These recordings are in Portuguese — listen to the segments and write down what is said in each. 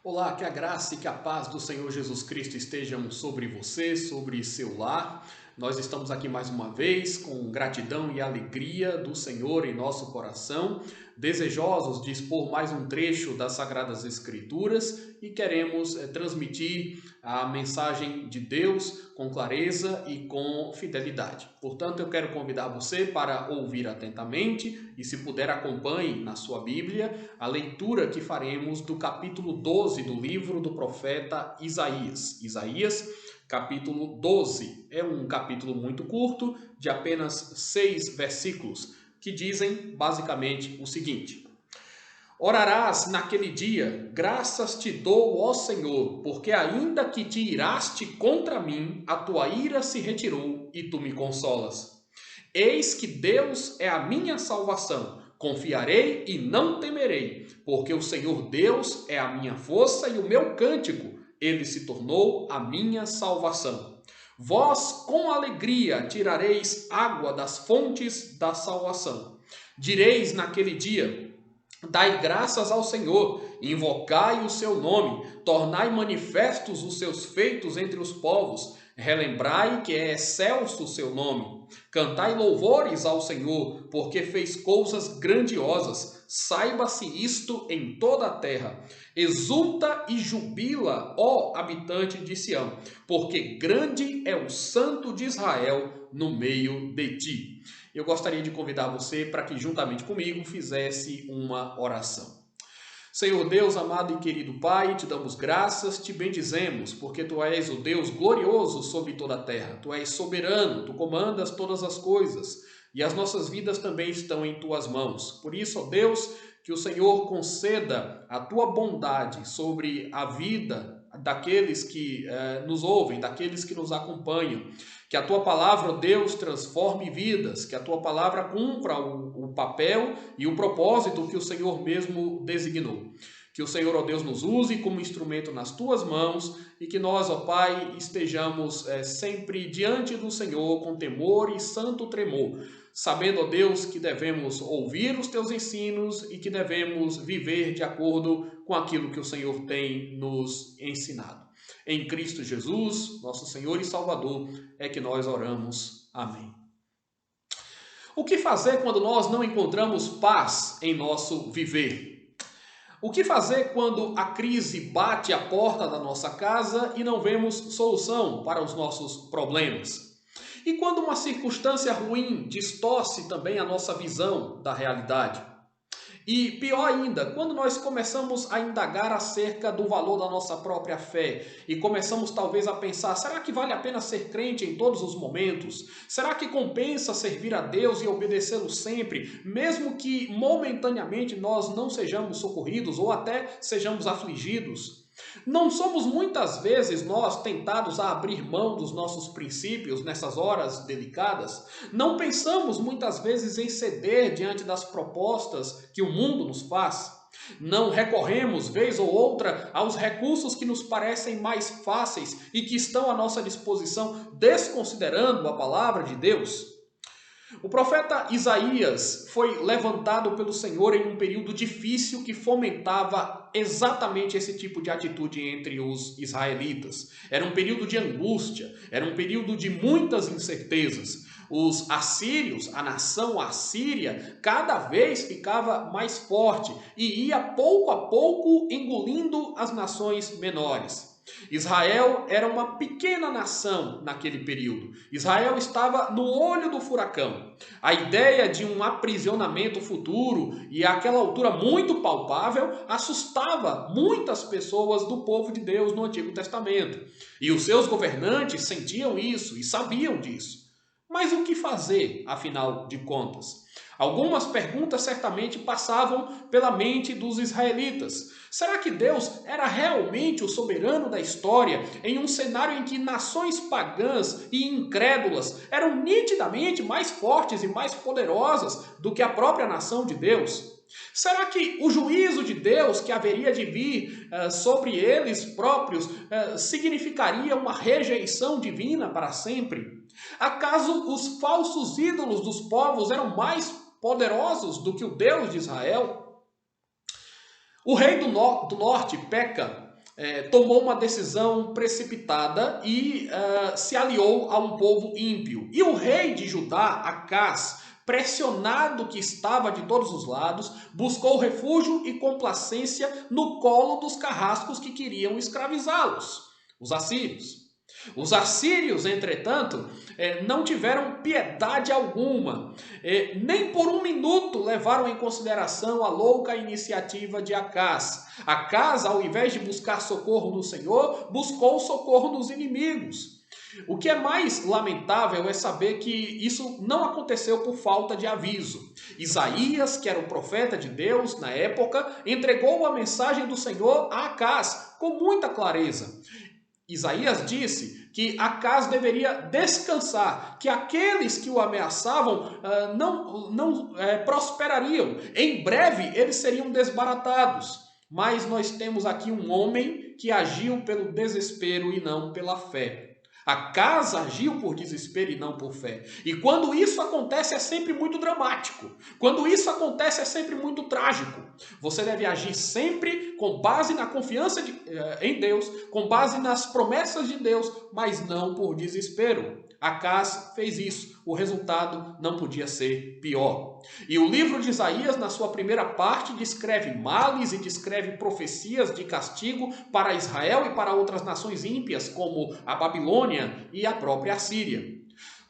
Olá, que a graça e que a paz do Senhor Jesus Cristo estejam sobre você, sobre seu lar. Nós estamos aqui mais uma vez com gratidão e alegria do Senhor em nosso coração, desejosos de expor mais um trecho das Sagradas Escrituras e queremos transmitir a mensagem de Deus com clareza e com fidelidade. Portanto, eu quero convidar você para ouvir atentamente e, se puder, acompanhe na sua Bíblia a leitura que faremos do capítulo 12 do livro do profeta Isaías. Isaías, capítulo 12. É um capítulo muito curto, de apenas 6 versículos, que dizem basicamente o seguinte: Orarás naquele dia, graças te dou, ó Senhor, porque ainda que te iraste contra mim, a tua ira se retirou e tu me consolas. Eis que Deus é a minha salvação. Confiarei e não temerei, porque o Senhor Deus é a minha força e o meu cântico. Ele se tornou a minha salvação. Vós, com alegria, tirareis água das fontes da salvação. Direis naquele dia: Dai graças ao Senhor, invocai o seu nome, tornai manifestos os seus feitos entre os povos, relembrai que é excelso o seu nome. Cantai louvores ao Senhor, porque fez coisas grandiosas. Saiba-se isto em toda a terra. Exulta e jubila, ó habitante de Sião, porque grande é o Santo de Israel no meio de ti. Eu gostaria de convidar você para que, juntamente comigo, fizesse uma oração. Senhor Deus, amado e querido Pai, te damos graças, te bendizemos, porque Tu és o Deus glorioso sobre toda a terra. Tu és soberano, Tu comandas todas as coisas e as nossas vidas também estão em Tuas mãos. Por isso, ó Deus, que o Senhor conceda a Tua bondade sobre a vida daqueles que nos ouvem, daqueles que nos acompanham. Que a Tua palavra, ó Deus, transforme vidas, que a Tua palavra cumpra o papel e o propósito que o Senhor mesmo designou. Que o Senhor, ó Deus, nos use como instrumento nas Tuas mãos e que nós, ó Pai, estejamos sempre diante do Senhor com temor e santo tremor, sabendo, ó Deus, que devemos ouvir os Teus ensinos e que devemos viver de acordo com aquilo que o Senhor tem nos ensinado. Em Cristo Jesus, nosso Senhor e Salvador, é que nós oramos. Amém. O que fazer quando nós não encontramos paz em nosso viver? O que fazer quando a crise bate à porta da nossa casa e não vemos solução para os nossos problemas? E quando uma circunstância ruim distorce também a nossa visão da realidade? E pior ainda, quando nós começamos a indagar acerca do valor da nossa própria fé e começamos talvez a pensar, será que vale a pena ser crente em todos os momentos? Será que compensa servir a Deus e obedecê-lo sempre, mesmo que momentaneamente nós não sejamos socorridos ou até sejamos afligidos? Não somos muitas vezes nós tentados a abrir mão dos nossos princípios nessas horas delicadas? Não pensamos muitas vezes em ceder diante das propostas que o mundo nos faz? Não recorremos, vez ou outra, aos recursos que nos parecem mais fáceis e que estão à nossa disposição, desconsiderando a palavra de Deus? O profeta Isaías foi levantado pelo Senhor em um período difícil que fomentava exatamente esse tipo de atitude entre os israelitas. Era um período de angústia, era um período de muitas incertezas. Os assírios, a nação assíria, cada vez ficava mais forte e ia pouco a pouco engolindo as nações menores. Israel era uma pequena nação naquele período. Israel estava no olho do furacão. A ideia de um aprisionamento futuro e àquela altura muito palpável assustava muitas pessoas do povo de Deus no Antigo Testamento. E os seus governantes sentiam isso e sabiam disso. Mas o que fazer, afinal de contas? Algumas perguntas certamente passavam pela mente dos israelitas. Será que Deus era realmente o soberano da história em um cenário em que nações pagãs e incrédulas eram nitidamente mais fortes e mais poderosas do que a própria nação de Deus? Será que o juízo de Deus que haveria de vir sobre eles próprios significaria uma rejeição divina para sempre? Acaso os falsos ídolos dos povos eram mais poderosos do que o Deus de Israel? O rei do norte peca tomou uma decisão precipitada e se aliou a um povo ímpio. E o rei de Judá, Acaz, pressionado que estava de todos os lados, buscou refúgio e complacência no colo dos carrascos que queriam escravizá-los, os assírios. Os assírios, entretanto, não tiveram piedade alguma, nem por um minuto levaram em consideração a louca iniciativa de Acaz. Acaz, ao invés de buscar socorro no Senhor, buscou socorro nos inimigos. O que é mais lamentável é saber que isso não aconteceu por falta de aviso. Isaías, que era o profeta de Deus na época, entregou a mensagem do Senhor a Acaz com muita clareza. Isaías disse que Acaz deveria descansar, que aqueles que o ameaçavam não prosperariam. Em breve eles seriam desbaratados. Mas nós temos aqui um homem que agiu pelo desespero e não pela fé. Acaz agiu por desespero e não por fé. E quando isso acontece é sempre muito dramático. Quando isso acontece é sempre muito trágico. Você deve agir sempre com base na confiança em Deus, com base nas promessas de Deus, mas não por desespero. Acaz fez isso. O resultado não podia ser pior. E o livro de Isaías, na sua primeira parte, descreve males e descreve profecias de castigo para Israel e para outras nações ímpias, como a Babilônia e a própria Assíria.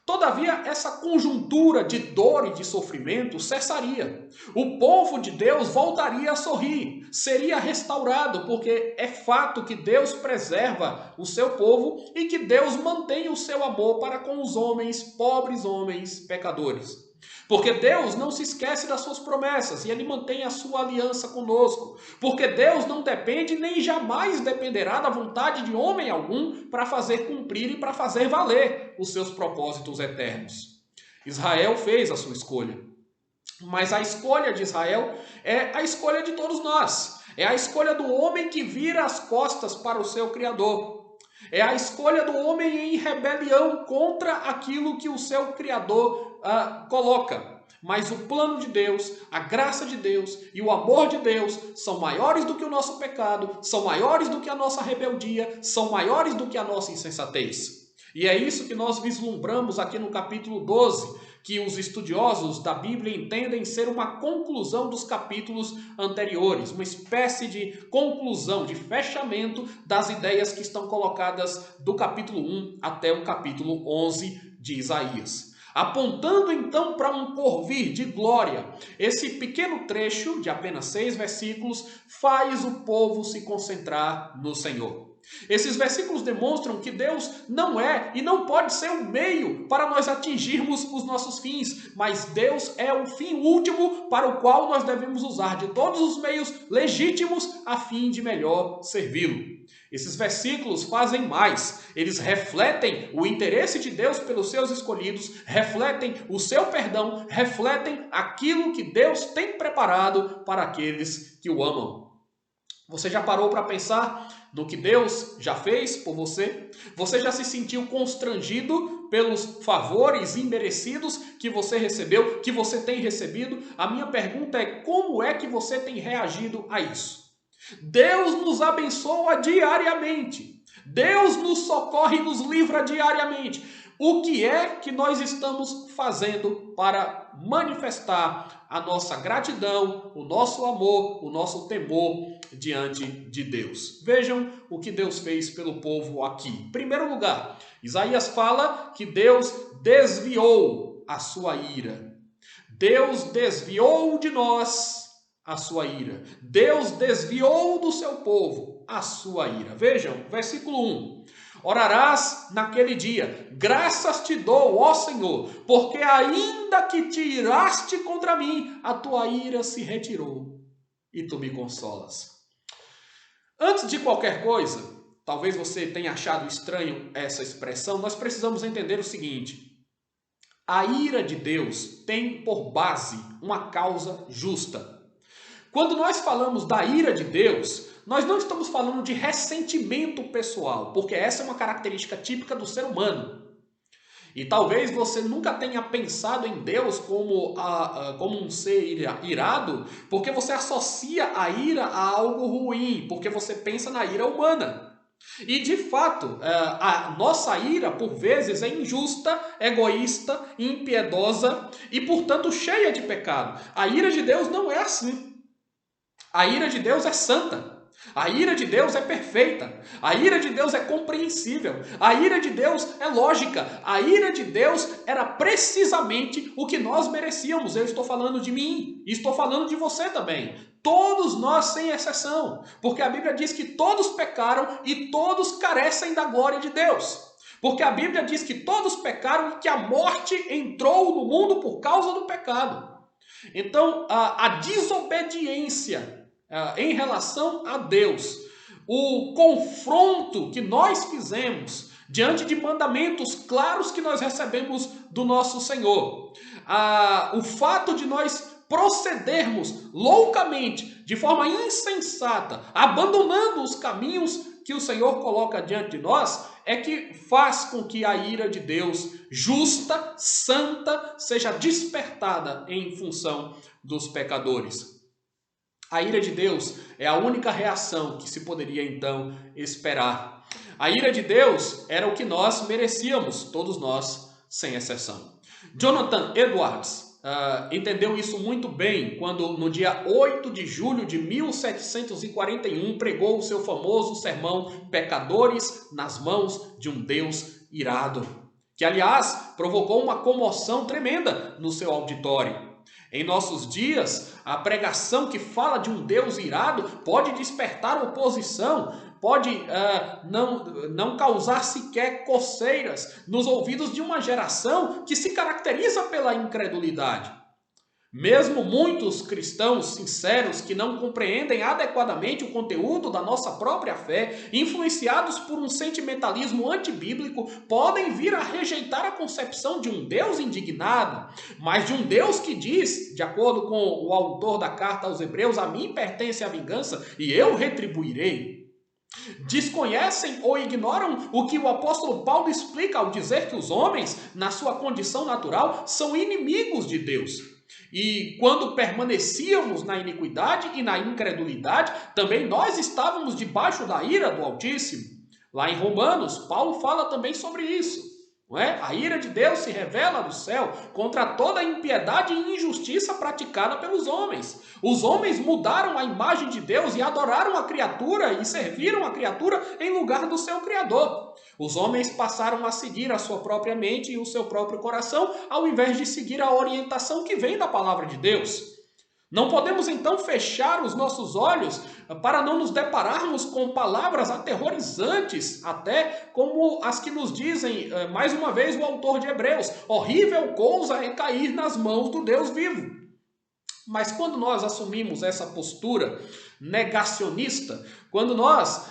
Todavia, essa conjuntura de dor e de sofrimento cessaria. O povo de Deus voltaria a sorrir, seria restaurado, porque é fato que Deus preserva o seu povo e que Deus mantém o seu amor para com os homens, pobres homens, pecadores. Porque Deus não se esquece das suas promessas e Ele mantém a sua aliança conosco. Porque Deus não depende nem jamais dependerá da vontade de homem algum para fazer cumprir e para fazer valer os seus propósitos eternos. Israel fez a sua escolha. Mas a escolha de Israel é a escolha de todos nós. É a escolha do homem que vira as costas para o seu Criador. É a escolha do homem em rebelião contra aquilo que o seu Criador coloca. Mas o plano de Deus, a graça de Deus e o amor de Deus são maiores do que o nosso pecado, são maiores do que a nossa rebeldia, são maiores do que a nossa insensatez. E é isso que nós vislumbramos aqui no capítulo 12, que os estudiosos da Bíblia entendem ser uma conclusão dos capítulos anteriores, uma espécie de conclusão, de fechamento das ideias que estão colocadas do capítulo 1 até o capítulo 11 de Isaías. Apontando então para um porvir de glória, esse pequeno trecho de apenas 6 versículos faz o povo se concentrar no Senhor. Esses versículos demonstram que Deus não é e não pode ser um meio para nós atingirmos os nossos fins, mas Deus é o fim último para o qual nós devemos usar de todos os meios legítimos a fim de melhor servi-lo. Esses versículos fazem mais, eles refletem o interesse de Deus pelos seus escolhidos, refletem o seu perdão, refletem aquilo que Deus tem preparado para aqueles que o amam. Você já parou para pensar no que Deus já fez por você? Você já se sentiu constrangido pelos favores imerecidos que você recebeu, que você tem recebido? A minha pergunta é: como é que você tem reagido a isso? Deus nos abençoa diariamente. Deus nos socorre e nos livra diariamente. O que é que nós estamos fazendo para manifestar a nossa gratidão, o nosso amor, o nosso temor diante de Deus? Vejam o que Deus fez pelo povo aqui. Em primeiro lugar, Isaías fala que Deus desviou a sua ira. Deus desviou de nós a sua ira. Deus desviou do seu povo a sua ira. Vejam, versículo 1. Orarás naquele dia: graças te dou, ó Senhor, porque ainda que te iraste contra mim, a tua ira se retirou e tu me consolas. Antes de qualquer coisa, talvez você tenha achado estranho essa expressão, nós precisamos entender o seguinte: a ira de Deus tem por base uma causa justa. Quando nós falamos da ira de Deus, nós não estamos falando de ressentimento pessoal, porque essa é uma característica típica do ser humano. E talvez você nunca tenha pensado em Deus como um ser irado, porque você associa a ira a algo ruim, porque você pensa na ira humana. E de fato, a nossa ira, por vezes, é injusta, egoísta, impiedosa e, portanto, cheia de pecado. A ira de Deus não é assim. A ira de Deus é santa. A ira de Deus é perfeita. A ira de Deus é compreensível. A ira de Deus é lógica. A ira de Deus era precisamente o que nós merecíamos. Eu estou falando de mim. E estou falando de você também. Todos nós, sem exceção. Porque a Bíblia diz que todos pecaram e todos carecem da glória de Deus. Porque a Bíblia diz que todos pecaram e que a morte entrou no mundo por causa do pecado. Então, a desobediência em relação a Deus, o confronto que nós fizemos diante de mandamentos claros que nós recebemos do nosso Senhor, o fato de nós procedermos loucamente, de forma insensata, abandonando os caminhos que o Senhor coloca diante de nós, é que faz com que a ira de Deus, justa, santa, seja despertada em função dos pecadores. A ira de Deus é a única reação que se poderia então esperar. A ira de Deus era o que nós merecíamos, todos nós, sem exceção. Jonathan Edwards entendeu isso muito bem quando, no dia 8 de julho de 1741, pregou o seu famoso sermão Pecadores nas mãos de um Deus irado, que, aliás, provocou uma comoção tremenda no seu auditório. Em nossos dias, a pregação que fala de um Deus irado pode despertar oposição, pode não causar sequer coceiras nos ouvidos de uma geração que se caracteriza pela incredulidade. Mesmo muitos cristãos sinceros que não compreendem adequadamente o conteúdo da nossa própria fé, influenciados por um sentimentalismo antibíblico, podem vir a rejeitar a concepção de um Deus indignado, mas de um Deus que diz, de acordo com o autor da carta aos Hebreus, a mim pertence a vingança e eu retribuirei. Desconhecem ou ignoram o que o apóstolo Paulo explica ao dizer que os homens, na sua condição natural, são inimigos de Deus. E quando permanecíamos na iniquidade e na incredulidade, também nós estávamos debaixo da ira do Altíssimo. Lá em Romanos, Paulo fala também sobre isso. Não é? A ira de Deus se revela do céu contra toda a impiedade e injustiça praticada pelos homens. Os homens mudaram a imagem de Deus e adoraram a criatura e serviram a criatura em lugar do seu Criador. Os homens passaram a seguir a sua própria mente e o seu próprio coração, ao invés de seguir a orientação que vem da palavra de Deus. Não podemos então fechar os nossos olhos para não nos depararmos com palavras aterrorizantes, até como as que nos dizem, mais uma vez, o autor de Hebreus: horrível coisa é cair nas mãos do Deus vivo. Mas quando nós assumimos essa postura negacionista, quando nós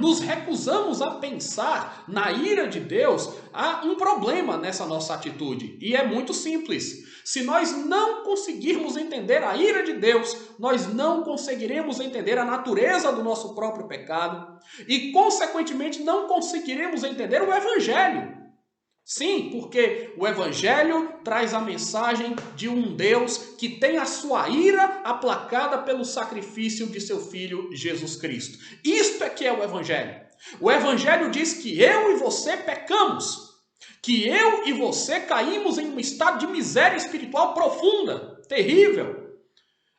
nos recusamos a pensar na ira de Deus, há um problema nessa nossa atitude. E é muito simples. Se nós não conseguirmos entender a ira de Deus, nós não conseguiremos entender a natureza do nosso próprio pecado e, consequentemente, não conseguiremos entender o Evangelho. Sim, porque o Evangelho traz a mensagem de um Deus que tem a sua ira aplacada pelo sacrifício de seu Filho Jesus Cristo. Isto é que é o Evangelho. O Evangelho diz que eu e você pecamos, que eu e você caímos em um estado de miséria espiritual profunda, terrível,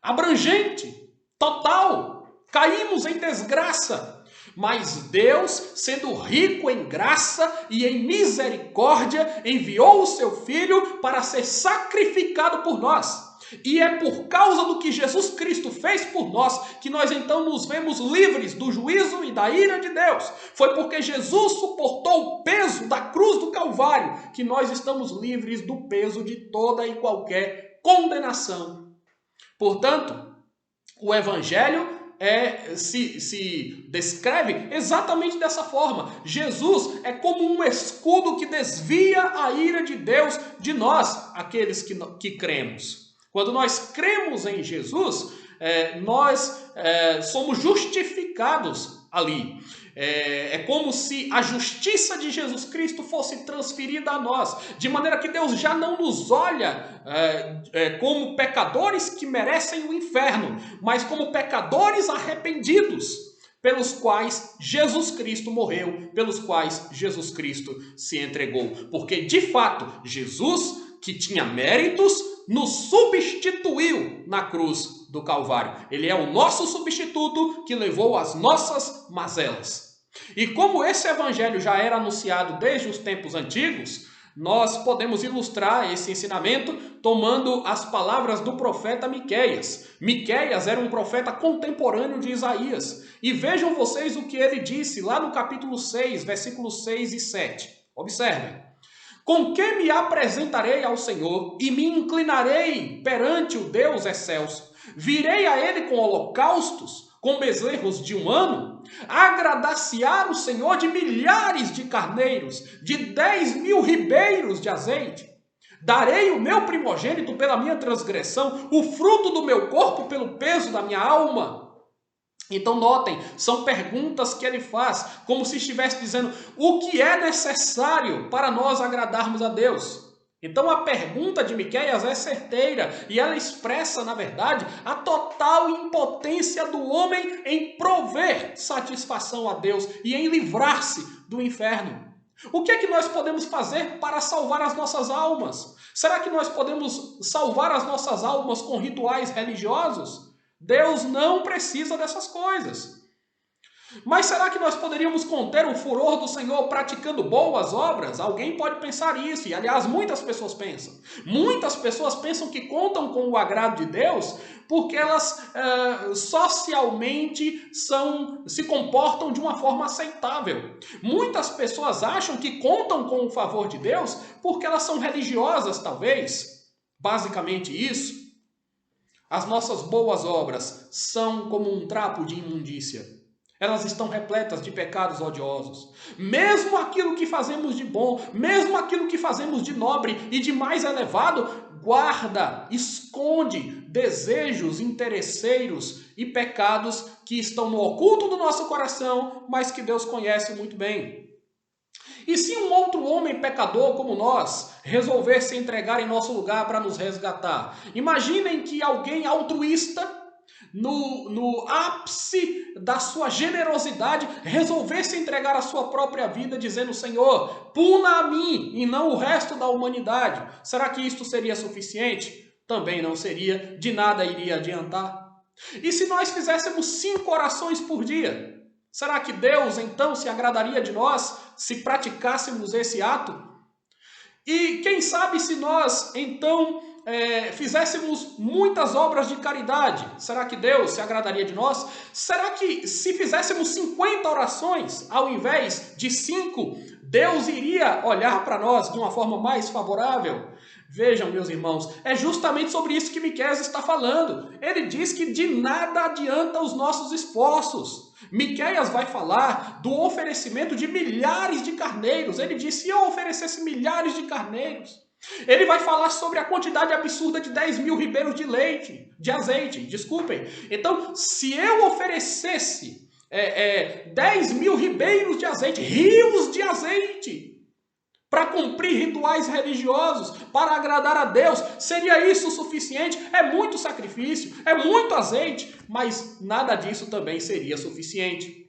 abrangente, total. Caímos em desgraça. Mas Deus, sendo rico em graça e em misericórdia, enviou o seu Filho para ser sacrificado por nós. E é por causa do que Jesus Cristo fez por nós que nós então nos vemos livres do juízo e da ira de Deus. Foi porque Jesus suportou o peso da cruz do Calvário que nós estamos livres do peso de toda e qualquer condenação. Portanto, o Evangelho se descreve exatamente dessa forma. Jesus é como um escudo que desvia a ira de Deus de nós, aqueles que cremos. Quando nós cremos em Jesus, nós somos justificados ali. É como se a justiça de Jesus Cristo fosse transferida a nós, de maneira que Deus já não nos olha como pecadores que merecem o inferno, mas como pecadores arrependidos, pelos quais Jesus Cristo morreu, pelos quais Jesus Cristo se entregou. Porque, de fato, Jesus, que tinha méritos, nos substituiu na cruz do Calvário. Ele é o nosso substituto que levou as nossas mazelas. E como esse evangelho já era anunciado desde os tempos antigos, nós podemos ilustrar esse ensinamento tomando as palavras do profeta Miqueias. Miqueias era um profeta contemporâneo de Isaías. E vejam vocês o que ele disse lá no capítulo 6, versículos 6 e 7. Observem. Com que me apresentarei ao Senhor e me inclinarei perante o Deus excelso? Virei a ele com holocaustos, com bezerros de um ano? Agradar-se-á o Senhor de milhares de carneiros, de 10.000 ribeiros de azeite? Darei o meu primogênito pela minha transgressão, o fruto do meu corpo pelo peso da minha alma? Então notem, são perguntas que ele faz, como se estivesse dizendo o que é necessário para nós agradarmos a Deus. Então a pergunta de Miqueias é certeira e ela expressa, na verdade, a total impotência do homem em prover satisfação a Deus e em livrar-se do inferno. O que é que nós podemos fazer para salvar as nossas almas? Será que nós podemos salvar as nossas almas com rituais religiosos? Deus não precisa dessas coisas. Mas será que nós poderíamos conter o furor do Senhor praticando boas obras? Alguém pode pensar isso, e aliás, muitas pessoas pensam. Muitas pessoas pensam que contam com o agrado de Deus porque elas socialmente se comportam de uma forma aceitável. Muitas pessoas acham que contam com o favor de Deus porque elas são religiosas, talvez. Basicamente isso. As nossas boas obras são como um trapo de imundícia. Elas estão repletas de pecados odiosos. Mesmo aquilo que fazemos de bom, mesmo aquilo que fazemos de nobre e de mais elevado, guarda, esconde desejos interesseiros e pecados que estão no oculto do nosso coração, mas que Deus conhece muito bem. E se um outro homem pecador como nós resolver se entregar em nosso lugar para nos resgatar? Imaginem que alguém altruísta, no ápice da sua generosidade, resolvesse entregar a sua própria vida dizendo: Senhor, puna a mim e não o resto da humanidade. Será que isto seria suficiente? Também não seria, de nada iria adiantar. E se nós fizéssemos 5 orações por dia? Será que Deus então se agradaria de nós se praticássemos esse ato? E quem sabe se nós então fizéssemos muitas obras de caridade, será que Deus se agradaria de nós? Será que se fizéssemos 50 orações ao invés de 5, Deus iria olhar para nós de uma forma mais favorável? Vejam, meus irmãos, é justamente sobre isso que Miqueias está falando. Ele diz que de nada adianta os nossos esforços. Miqueias vai falar do oferecimento de milhares de carneiros. Ele diz: se eu oferecesse milhares de carneiros. Ele vai falar sobre a quantidade absurda de 10.000 ribeiros de azeite, desculpem. Então, se eu oferecesse 10.000 ribeiros de azeite, rios de azeite, para cumprir rituais religiosos, para agradar a Deus, seria isso o suficiente? É muito sacrifício, é muito azeite, mas nada disso também seria suficiente.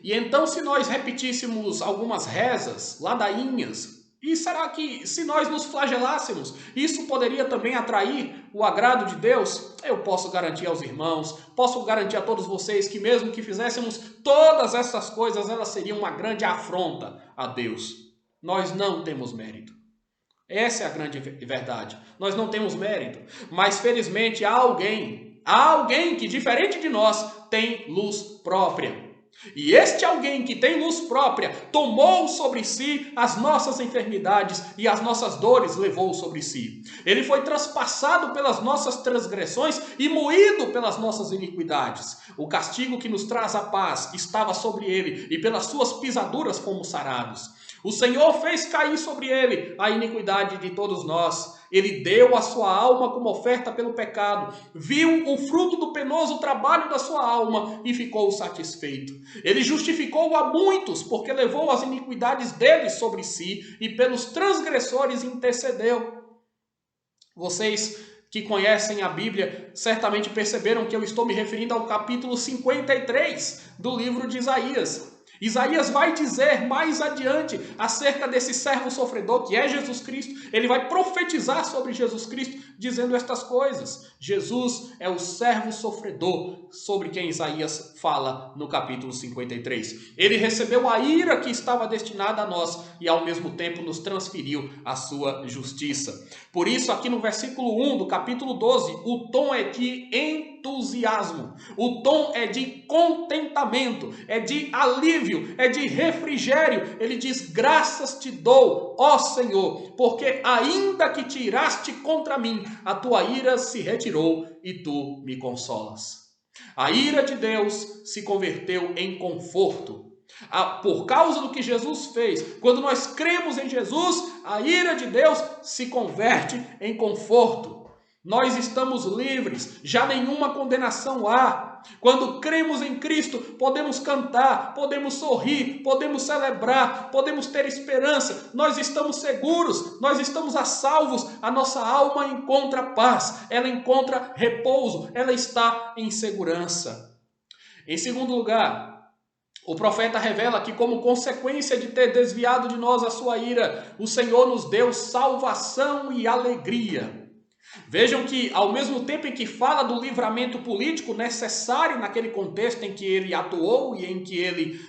E então, se nós repetíssemos algumas rezas, ladainhas, e será que se nós nos flagelássemos, isso poderia também atrair o agrado de Deus? Eu posso garantir aos irmãos, posso garantir a todos vocês que mesmo que fizéssemos todas essas coisas, elas seriam uma grande afronta a Deus. Nós não temos mérito. Essa é a grande verdade. Nós não temos mérito, mas felizmente há alguém que, diferente de nós, tem luz própria. E este alguém que tem luz própria tomou sobre si as nossas enfermidades e as nossas dores levou sobre si. Ele foi traspassado pelas nossas transgressões e moído pelas nossas iniquidades. O castigo que nos traz a paz estava sobre ele e pelas suas pisaduras fomos sarados. O Senhor fez cair sobre ele a iniquidade de todos nós. Ele deu a sua alma como oferta pelo pecado, viu o fruto do penoso trabalho da sua alma e ficou satisfeito. Ele justificou a muitos, porque levou as iniquidades deles sobre si e pelos transgressores intercedeu. Vocês que conhecem a Bíblia certamente perceberam que eu estou me referindo ao capítulo 53 do livro de Isaías. Isaías vai dizer mais adiante acerca desse servo sofredor que é Jesus Cristo. Ele vai profetizar sobre Jesus Cristo dizendo estas coisas. Jesus é o servo sofredor sobre quem Isaías fala no capítulo 53. Ele recebeu a ira que estava destinada a nós e ao mesmo tempo nos transferiu a sua justiça. Por isso aqui no versículo 1 do capítulo 12, o tom é de entusiasmo, o tom é de contentamento, é de alívio, é de refrigério. Ele diz: graças te dou, ó Senhor, porque ainda que te iraste contra mim, a tua ira se retirou e tu me consolas. A ira de Deus se converteu em conforto. Por causa do que Jesus fez, quando nós cremos em Jesus, a ira de Deus se converte em conforto. Nós estamos livres, já nenhuma condenação há. Quando cremos em Cristo, podemos cantar, podemos sorrir, podemos celebrar, podemos ter esperança. Nós estamos seguros, nós estamos a salvos. A nossa alma encontra paz, ela encontra repouso, ela está em segurança. Em segundo lugar, o profeta revela que, como consequência de ter desviado de nós a sua ira, o Senhor nos deu salvação e alegria. Vejam que, ao mesmo tempo em que fala do livramento político necessário naquele contexto em que ele atuou e em que ele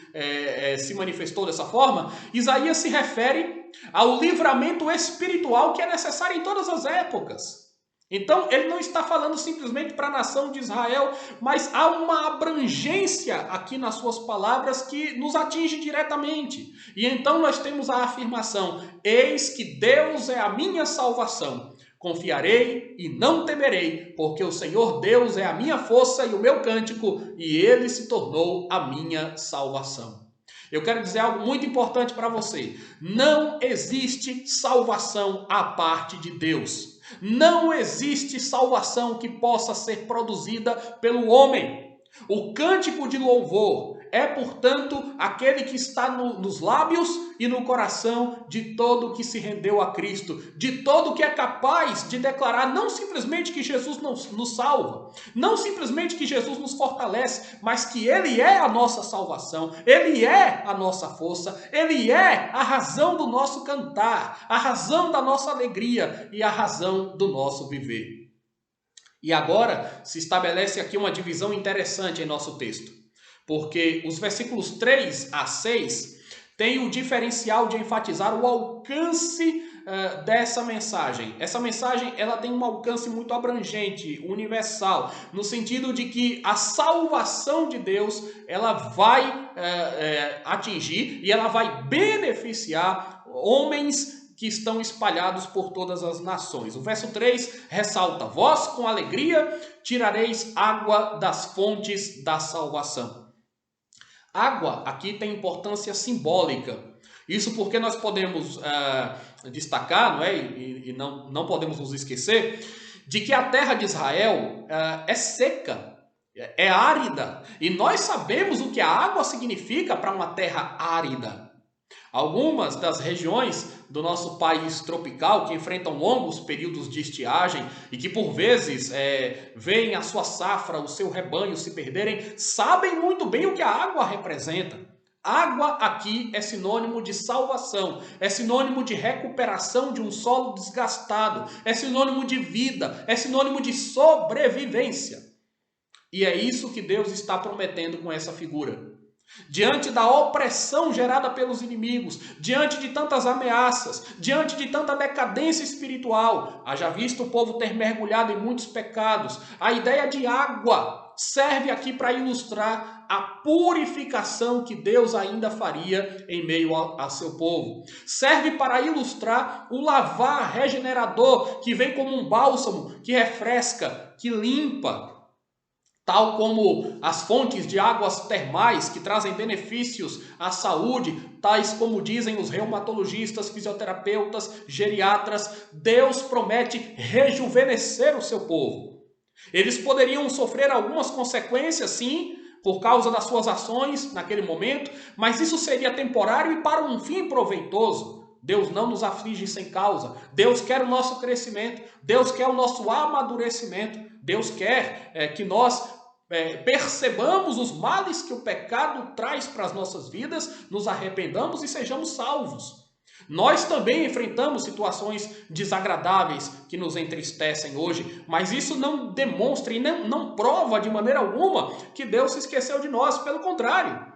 se manifestou dessa forma, Isaías se refere ao livramento espiritual que é necessário em todas as épocas. Então, ele não está falando simplesmente para a nação de Israel, mas há uma abrangência aqui nas suas palavras que nos atinge diretamente. E então nós temos a afirmação: eis que Deus é a minha salvação. Confiarei e não temerei, porque o Senhor Deus é a minha força e o meu cântico, e ele se tornou a minha salvação. Eu quero dizer algo muito importante para você. Não existe salvação à parte de Deus. Não existe salvação que possa ser produzida pelo homem. O cântico de louvor é, portanto, aquele que está nos lábios e no coração de todo que se rendeu a Cristo, de todo que é capaz de declarar não simplesmente que Jesus nos salva, não simplesmente que Jesus nos fortalece, mas que Ele é a nossa salvação, Ele é a nossa força, Ele é a razão do nosso cantar, a razão da nossa alegria e a razão do nosso viver. E agora se estabelece aqui uma divisão interessante em nosso texto, porque os versículos 3 a 6 têm o diferencial de enfatizar o alcance dessa mensagem. Essa mensagem ela tem um alcance muito abrangente, universal, no sentido de que a salvação de Deus ela vai atingir e ela vai beneficiar homens que estão espalhados por todas as nações. O verso 3 ressalta: vós com alegria tirareis água das fontes da salvação. Água aqui tem importância simbólica. Isso porque nós podemos destacar, não é? E não podemos nos esquecer de que a terra de Israel é seca, é árida. E nós sabemos o que a água significa para uma terra árida. Algumas das regiões do nosso país tropical que enfrentam longos períodos de estiagem e que por vezes veem a sua safra, o seu rebanho se perderem, sabem muito bem o que a água representa. Água aqui é sinônimo de salvação, é sinônimo de recuperação de um solo desgastado, é sinônimo de vida, é sinônimo de sobrevivência. E é isso que Deus está prometendo com essa figura. Diante da opressão gerada pelos inimigos, diante de tantas ameaças, diante de tanta decadência espiritual, haja visto o povo ter mergulhado em muitos pecados, a ideia de água serve aqui para ilustrar a purificação que Deus ainda faria em meio a seu povo. Serve para ilustrar o lavar regenerador que vem como um bálsamo, que refresca, que limpa. tal como as fontes de águas termais que trazem benefícios à saúde, tais como dizem os reumatologistas, fisioterapeutas, geriatras. Deus promete rejuvenescer o seu povo. Eles poderiam sofrer algumas consequências, sim, por causa das suas ações naquele momento, mas isso seria temporário e para um fim proveitoso. Deus não nos aflige sem causa. Deus quer o nosso crescimento. Deus quer o nosso amadurecimento. Deus quer que nós percebamos os males que o pecado traz para as nossas vidas, nos arrependamos e sejamos salvos. Nós também enfrentamos situações desagradáveis que nos entristecem hoje, mas isso não demonstra e não prova de maneira alguma que Deus se esqueceu de nós. Pelo contrário,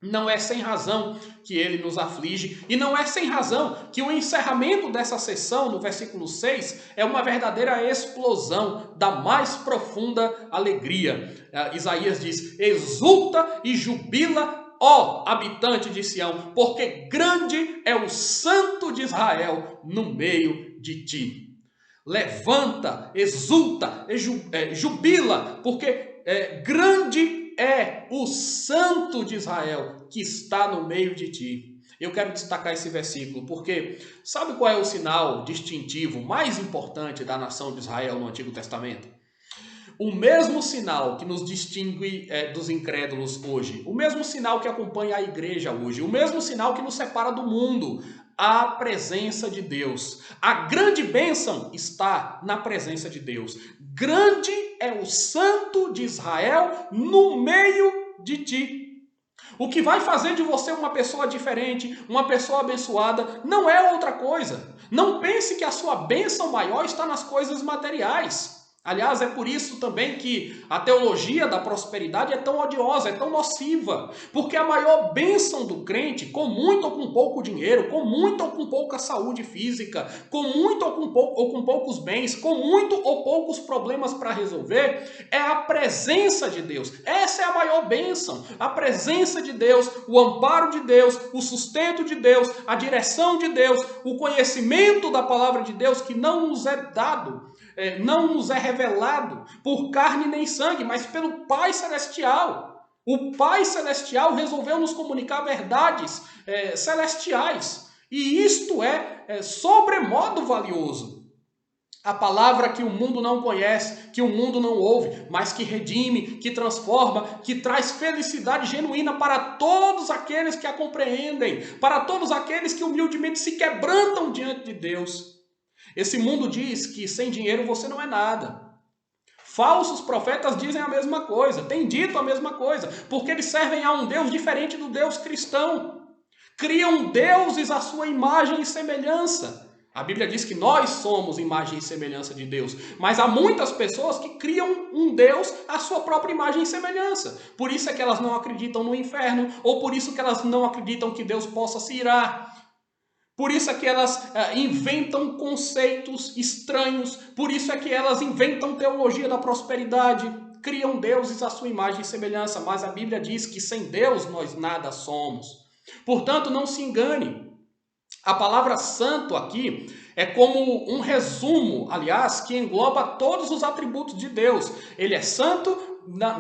não é sem razão que ele nos aflige, e não é sem razão que o encerramento dessa sessão, no versículo 6, é uma verdadeira explosão da mais profunda alegria. Isaías diz: exulta e jubila, ó habitante de Sião, porque grande é o Santo de Israel no meio de ti. Levanta, exulta, jubila, porque grande é o Santo de Israel que está no meio de ti. Eu quero destacar esse versículo porque sabe qual é o sinal distintivo mais importante da nação de Israel no Antigo Testamento? O mesmo sinal que nos distingue dos incrédulos hoje, o mesmo sinal que acompanha a igreja hoje, o mesmo sinal que nos separa do mundo, a presença de Deus. A grande bênção está na presença de Deus. Grande é o Santo de Israel no meio de ti. O que vai fazer de você uma pessoa diferente, uma pessoa abençoada, não é outra coisa. Não pense que a sua bênção maior está nas coisas materiais. Aliás, é por isso também que a teologia da prosperidade é tão odiosa, é tão nociva. Porque a maior bênção do crente, com muito ou com pouco dinheiro, com muito ou com pouca saúde física, com muito ou com poucos bens, com muito ou poucos problemas para resolver, é a presença de Deus. Essa é a maior bênção. A presença de Deus, o amparo de Deus, o sustento de Deus, a direção de Deus, o conhecimento da palavra de Deus que não nos é dado, não nos é revelado por carne nem sangue, mas pelo Pai Celestial. O Pai Celestial resolveu nos comunicar verdades celestiais. E isto é sobremodo valioso. A palavra que o mundo não conhece, que o mundo não ouve, mas que redime, que transforma, que traz felicidade genuína para todos aqueles que a compreendem, para todos aqueles que humildemente se quebrantam diante de Deus. Esse mundo diz que sem dinheiro você não é nada. Falsos profetas dizem a mesma coisa, têm dito a mesma coisa, porque eles servem a um Deus diferente do Deus cristão. Criam deuses à sua imagem e semelhança. A Bíblia diz que nós somos imagem e semelhança de Deus, mas há muitas pessoas que criam um Deus à sua própria imagem e semelhança. Por isso é que elas não acreditam no inferno, ou por isso que elas não acreditam que Deus possa se irar. Por isso é que elas inventam conceitos estranhos, por isso é que elas inventam teologia da prosperidade, criam deuses à sua imagem e semelhança, mas a Bíblia diz que sem Deus nós nada somos. Portanto, não se engane. A palavra santo aqui é como um resumo, aliás, que engloba todos os atributos de Deus. Ele é santo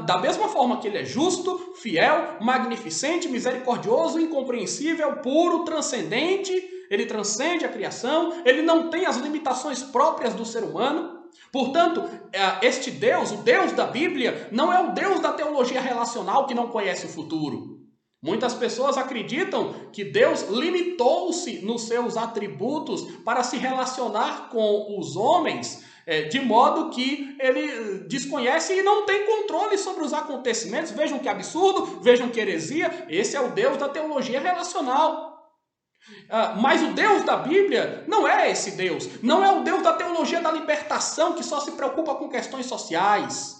da mesma forma que ele é justo, fiel, magnificente, misericordioso, incompreensível, puro, transcendente. Ele transcende a criação, ele não tem as limitações próprias do ser humano. Portanto, este Deus, o Deus da Bíblia, não é o Deus da teologia relacional que não conhece o futuro. Muitas pessoas acreditam que Deus limitou-se nos seus atributos para se relacionar com os homens, de modo que ele desconhece e não tem controle sobre os acontecimentos. Vejam que absurdo, vejam que heresia. Esse é o Deus da teologia relacional. Mas o Deus da Bíblia não é esse Deus. Não é o Deus da teologia da libertação que só se preocupa com questões sociais.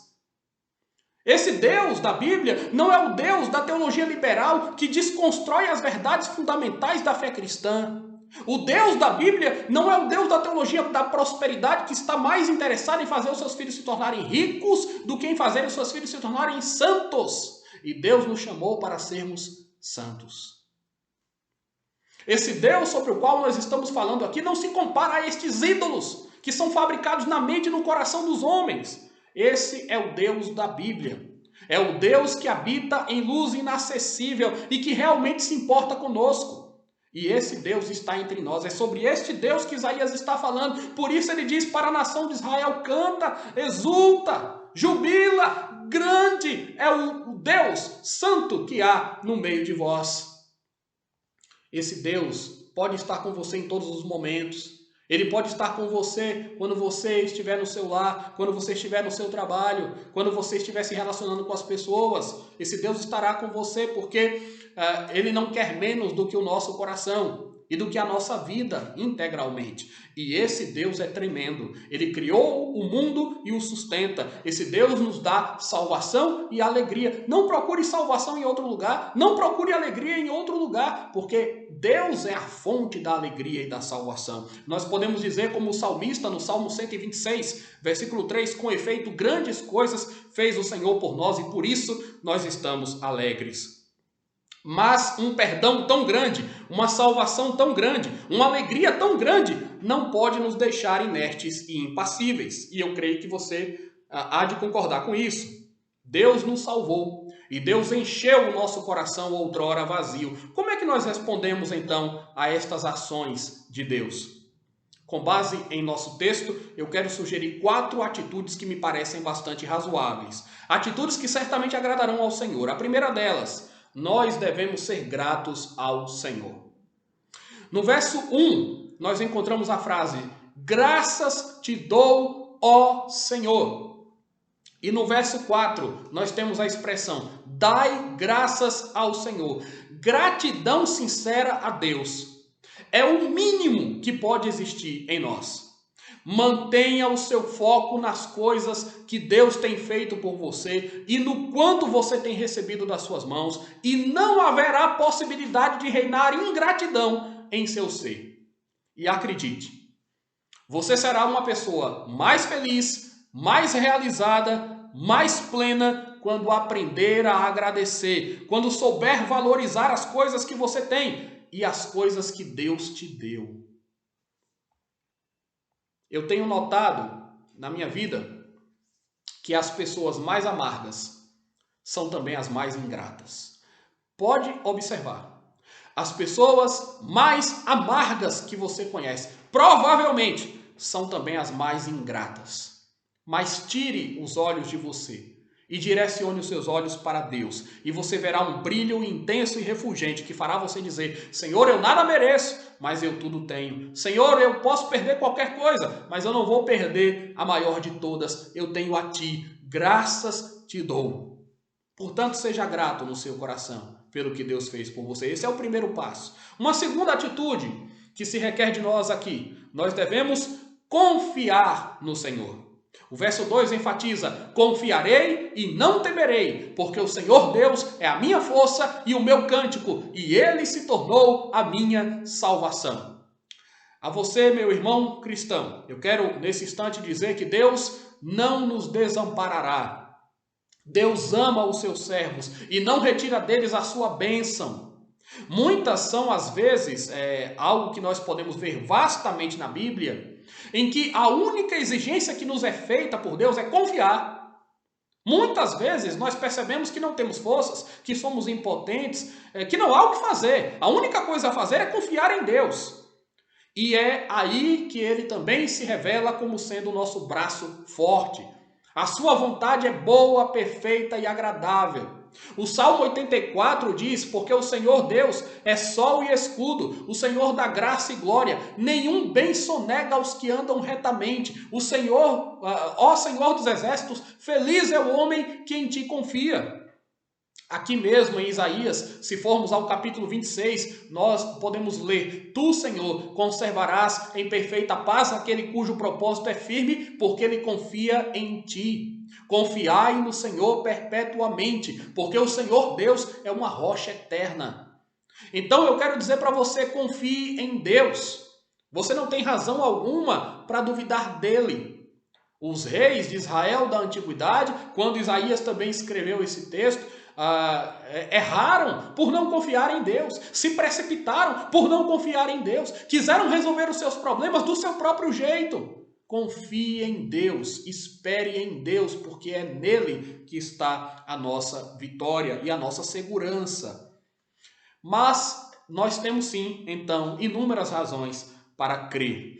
Esse Deus da Bíblia não é o Deus da teologia liberal que desconstrói as verdades fundamentais da fé cristã. O Deus da Bíblia não é o Deus da teologia da prosperidade que está mais interessado em fazer os seus filhos se tornarem ricos do que em fazer os seus filhos se tornarem santos. E Deus nos chamou para sermos santos. Esse Deus sobre o qual nós estamos falando aqui não se compara a estes ídolos que são fabricados na mente e no coração dos homens. Esse é o Deus da Bíblia. É o Deus que habita em luz inacessível e que realmente se importa conosco. E esse Deus está entre nós. É sobre este Deus que Isaías está falando. Por isso ele diz para a nação de Israel: canta, exulta, jubila, grande é o Deus santo que há no meio de vós. Esse Deus pode estar com você em todos os momentos. Ele pode estar com você quando você estiver no seu lar, quando você estiver no seu trabalho, quando você estiver se relacionando com as pessoas. Esse Deus estará com você porque Ele não quer menos do que o nosso coração e do que a nossa vida integralmente. E esse Deus é tremendo. Ele criou o mundo e o sustenta. Esse Deus nos dá salvação e alegria. Não procure salvação em outro lugar. Não procure alegria em outro lugar, porque Deus é a fonte da alegria e da salvação. Nós podemos dizer como o salmista no Salmo 126, versículo 3, com efeito, grandes coisas fez o Senhor por nós e por isso nós estamos alegres. Mas um perdão tão grande, uma salvação tão grande, uma alegria tão grande, não pode nos deixar inertes e impassíveis. E eu creio que você há de concordar com isso. Deus nos salvou e Deus encheu o nosso coração outrora vazio. Como é que nós respondemos então a estas ações de Deus? Com base em nosso texto, eu quero sugerir 4 atitudes que me parecem bastante razoáveis. Atitudes que certamente agradarão ao Senhor. A primeira delas: nós devemos ser gratos ao Senhor. No verso 1, nós encontramos a frase: graças te dou, ó Senhor. E no verso 4, nós temos a expressão: dai graças ao Senhor. Gratidão sincera a Deus é o mínimo que pode existir em nós. Mantenha o seu foco nas coisas que Deus tem feito por você e no quanto você tem recebido das suas mãos, e não haverá possibilidade de reinar ingratidão em seu ser. E acredite, você será uma pessoa mais feliz, mais realizada, mais plena quando aprender a agradecer, quando souber valorizar as coisas que você tem e as coisas que Deus te deu. Eu tenho notado na minha vida que as pessoas mais amargas são também as mais ingratas. Pode observar. As pessoas mais amargas que você conhece, provavelmente, são também as mais ingratas. Mas tire os olhos de você e direcione os seus olhos para Deus. E você verá um brilho intenso e refulgente que fará você dizer: Senhor, eu nada mereço, mas eu tudo tenho. Senhor, eu posso perder qualquer coisa, mas eu não vou perder a maior de todas. Eu tenho a Ti. Graças te dou. Portanto, seja grato no seu coração pelo que Deus fez por você. Esse é o primeiro passo. Uma segunda atitude que se requer de nós aqui: nós devemos confiar no Senhor. O verso 2 enfatiza: confiarei e não temerei, porque o Senhor Deus é a minha força e o meu cântico, e Ele se tornou a minha salvação. A você, meu irmão cristão, eu quero nesse instante dizer que Deus não nos desamparará. Deus ama os seus servos e não retira deles a sua bênção. Muitas são, às vezes, algo que nós podemos ver vastamente na Bíblia, em que a única exigência que nos é feita por Deus é confiar. Muitas vezes nós percebemos que não temos forças, que somos impotentes, que não há o que fazer. A única coisa a fazer é confiar em Deus. E é aí que Ele também se revela como sendo o nosso braço forte. A sua vontade é boa, perfeita e agradável. O Salmo 84 diz: porque o Senhor Deus é sol e escudo, o Senhor dá graça e glória, nenhum bem sonega aos que andam retamente. O Senhor, ó Senhor dos exércitos, feliz é o homem que em ti confia. Aqui mesmo em Isaías, se formos ao capítulo 26, nós podemos ler: tu, Senhor, conservarás em perfeita paz aquele cujo propósito é firme, porque ele confia em ti. Confiai no Senhor perpetuamente, porque o Senhor Deus é uma rocha eterna. Então eu quero dizer para você: confie em Deus. Você não tem razão alguma para duvidar dele. Os reis de Israel da antiguidade, quando Isaías também escreveu esse texto, erraram por não confiar em Deus, se precipitaram por não confiar em Deus, quiseram resolver os seus problemas do seu próprio jeito. confie em Deus, espere em Deus, porque é nele que está a nossa vitória e a nossa segurança. Mas nós temos sim, então, inúmeras razões para crer.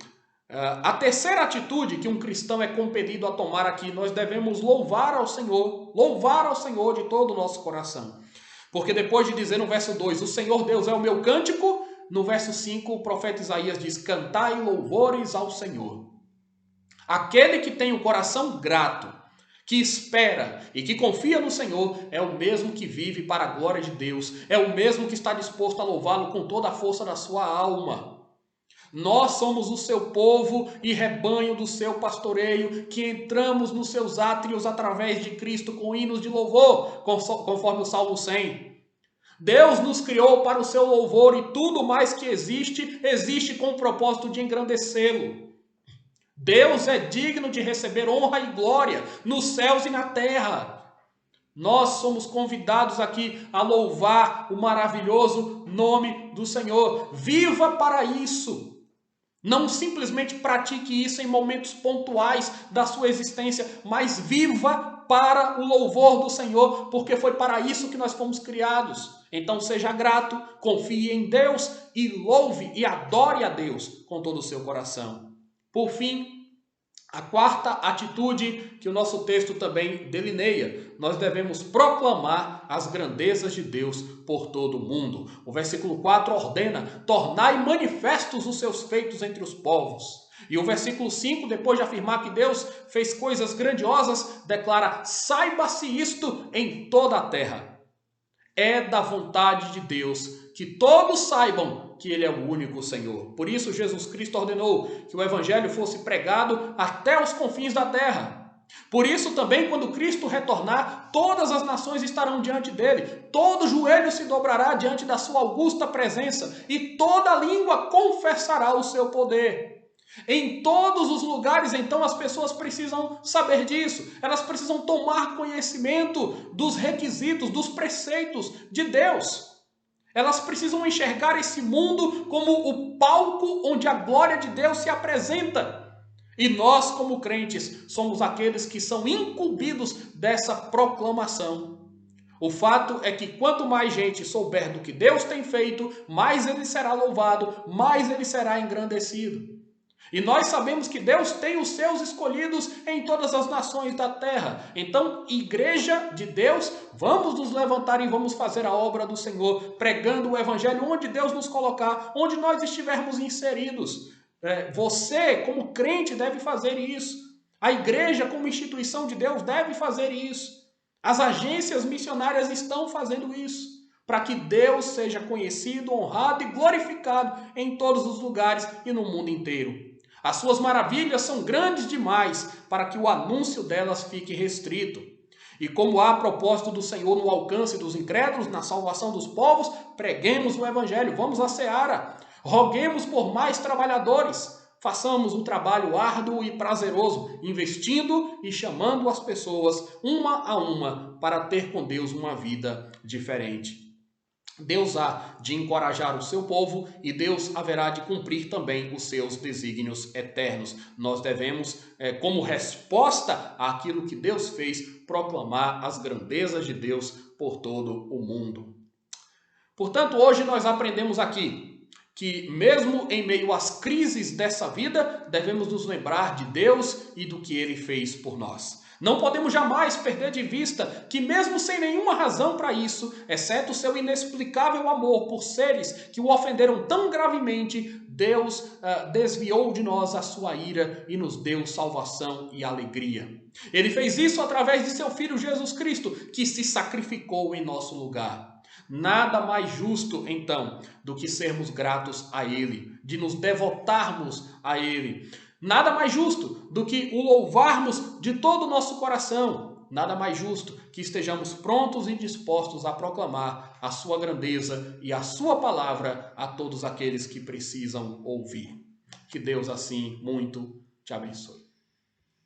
A terceira atitude que um cristão é compelido a tomar aqui, nós devemos louvar ao Senhor de todo o nosso coração. Porque depois de dizer no verso 2, o Senhor Deus é o meu cântico, no verso 5 o profeta Isaías diz, cantai louvores ao Senhor. Aquele que tem o coração grato, que espera e que confia no Senhor, é o mesmo que vive para a glória de Deus, é o mesmo que está disposto a louvá-lo com toda a força da sua alma. Nós somos o seu povo e rebanho do seu pastoreio, que entramos nos seus átrios através de Cristo com hinos de louvor, conforme o Salmo 100. Deus nos criou para o seu louvor e tudo mais que existe com o propósito de engrandecê-lo. Deus é digno de receber honra e glória nos céus e na terra. Nós somos convidados aqui a louvar o maravilhoso nome do Senhor. Viva para isso. Não simplesmente pratique isso em momentos pontuais da sua existência, mas viva para o louvor do Senhor, porque foi para isso que nós fomos criados. Então seja grato, confie em Deus e louve e adore a Deus com todo o seu coração. Por fim, a quarta atitude que o nosso texto também delineia, nós devemos proclamar as grandezas de Deus por todo o mundo. O versículo 4 ordena, tornai manifestos os seus feitos entre os povos. E o versículo 5, depois de afirmar que Deus fez coisas grandiosas, declara, saiba-se isto em toda a terra. É da vontade de Deus que todos saibam que Ele é o único Senhor. Por isso Jesus Cristo ordenou que o Evangelho fosse pregado até os confins da terra. Por isso também, quando Cristo retornar, todas as nações estarão diante dele, todo joelho se dobrará diante da sua augusta presença e toda língua confessará o seu poder. Em todos os lugares, então, as pessoas precisam saber disso. Elas precisam tomar conhecimento dos requisitos, dos preceitos de Deus. Elas precisam enxergar esse mundo como o palco onde a glória de Deus se apresenta. E nós, como crentes, somos aqueles que são incumbidos dessa proclamação. O fato é que quanto mais gente souber do que Deus tem feito, mais ele será louvado, mais ele será engrandecido. E nós sabemos que Deus tem os seus escolhidos em todas as nações da terra. Então, igreja de Deus, vamos nos levantar e vamos fazer a obra do Senhor, pregando o evangelho onde Deus nos colocar, onde nós estivermos inseridos. Você, como crente, deve fazer isso. A igreja, como instituição de Deus, deve fazer isso. As agências missionárias estão fazendo isso, para que Deus seja conhecido, honrado e glorificado em todos os lugares e no mundo inteiro. As suas maravilhas são grandes demais para que o anúncio delas fique restrito. E como há propósito do Senhor no alcance dos incrédulos, na salvação dos povos, preguemos o evangelho, vamos à seara, roguemos por mais trabalhadores, façamos um trabalho árduo e prazeroso, investindo e chamando as pessoas uma a uma para ter com Deus uma vida diferente. Deus há de encorajar o seu povo e Deus haverá de cumprir também os seus desígnios eternos. Nós devemos, como resposta àquilo que Deus fez, proclamar as grandezas de Deus por todo o mundo. Portanto, hoje nós aprendemos aqui que mesmo em meio às crises dessa vida, devemos nos lembrar de Deus e do que Ele fez por nós. Não podemos jamais perder de vista que mesmo sem nenhuma razão para isso, exceto o seu inexplicável amor por seres que o ofenderam tão gravemente, Deus desviou de nós a sua ira e nos deu salvação e alegria. Ele fez isso através de seu Filho Jesus Cristo, que se sacrificou em nosso lugar. Nada mais justo, então, do que sermos gratos a Ele, de nos devotarmos a Ele. Nada mais justo do que o louvarmos de todo o nosso coração. Nada mais justo que estejamos prontos e dispostos a proclamar a sua grandeza e a sua palavra a todos aqueles que precisam ouvir. Que Deus assim muito te abençoe.